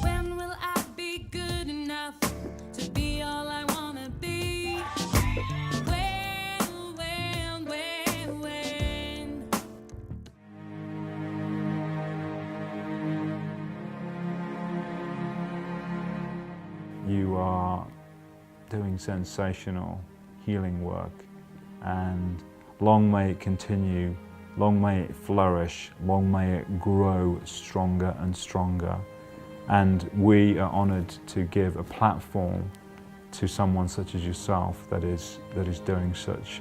When will I be good enough to be all I wanna be? When? You are doing sensational healing work, and long may it continue, long may it flourish, long may it grow stronger and stronger. And we are honoured to give a platform to someone such as yourself that is doing such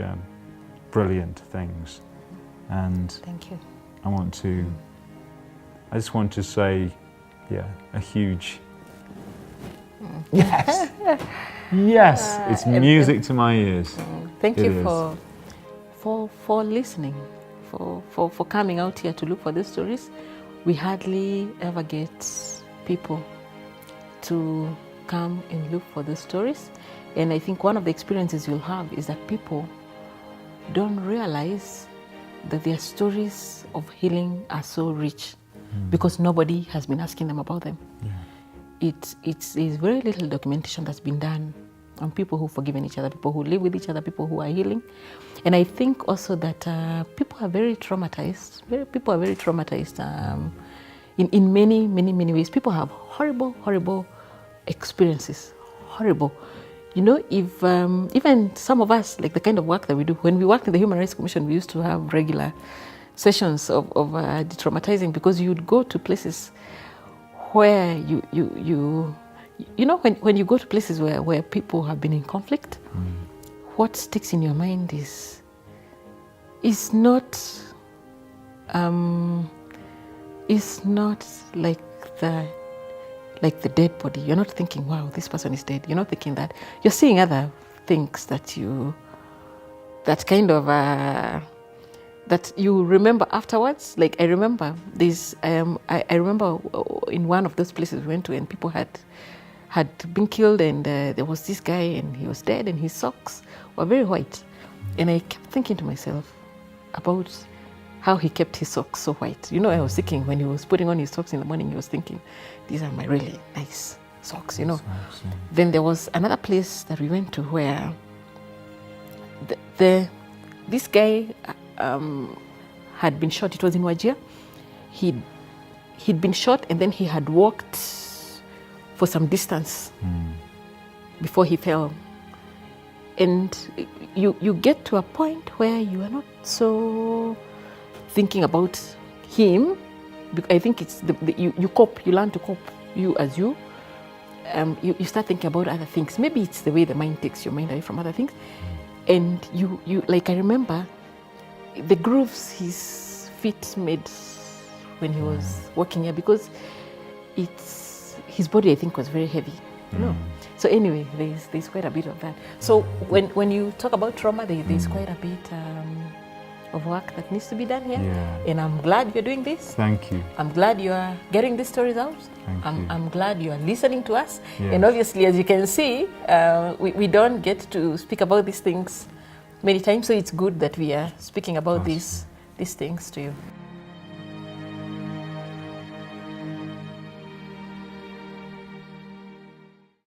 brilliant things. And thank you. I just want to say, yeah, a huge yes. Yes, it's music to my ears. Thank you for listening, for coming out here to look for these stories. We hardly ever get people to come and look for the stories, and I think one of the experiences you'll have is that people don't realize that their stories of healing are so rich because nobody has been asking them about them. Yeah. There's very little documentation that's been done on people who've forgiven each other, people who live with each other, people who are healing. And I think also that people are very traumatized. People are very traumatized in many ways. People have horrible experiences, horrible. You know, if even some of us, like the kind of work that we do, when we worked in the Human Rights Commission, we used to have regular sessions of de-traumatizing, because you'd go to places where you know, when you go to places where people have been in conflict, what sticks in your mind is not like the dead body. You're not thinking, wow, this person is dead. You're not thinking that. You're seeing other things that you remember afterwards. Like I remember this. I remember in one of those places we went to, and people had been killed, and there was this guy, and he was dead, and his socks were very white. And I kept thinking to myself about how he kept his socks so white. You know, I was thinking when he was putting on his socks in the morning, he was thinking, these are my really nice socks, you know. Then there was another place that we went to where this guy had been shot. It was in Wajir. He'd been shot, and then he had walked for some distance before he fell. And you get to a point where you are not so thinking about him. I think it's you cope. You learn to cope. You start thinking about other things. Maybe it's the way the mind takes your mind away from other things. And you like, I remember the grooves his feet made when he was walking here, because his body, I think, was very heavy. You know. So anyway, there's quite a bit of that. So when you talk about trauma, there's quite a bit of work that needs to be done here. Yeah. And I'm glad you're doing this. Thank you. I'm glad you are getting these stories out. I'm glad you are listening to us. Yes. And obviously, as you can see, we don't get to speak about these things many times, so it's good that we are speaking about these things to you.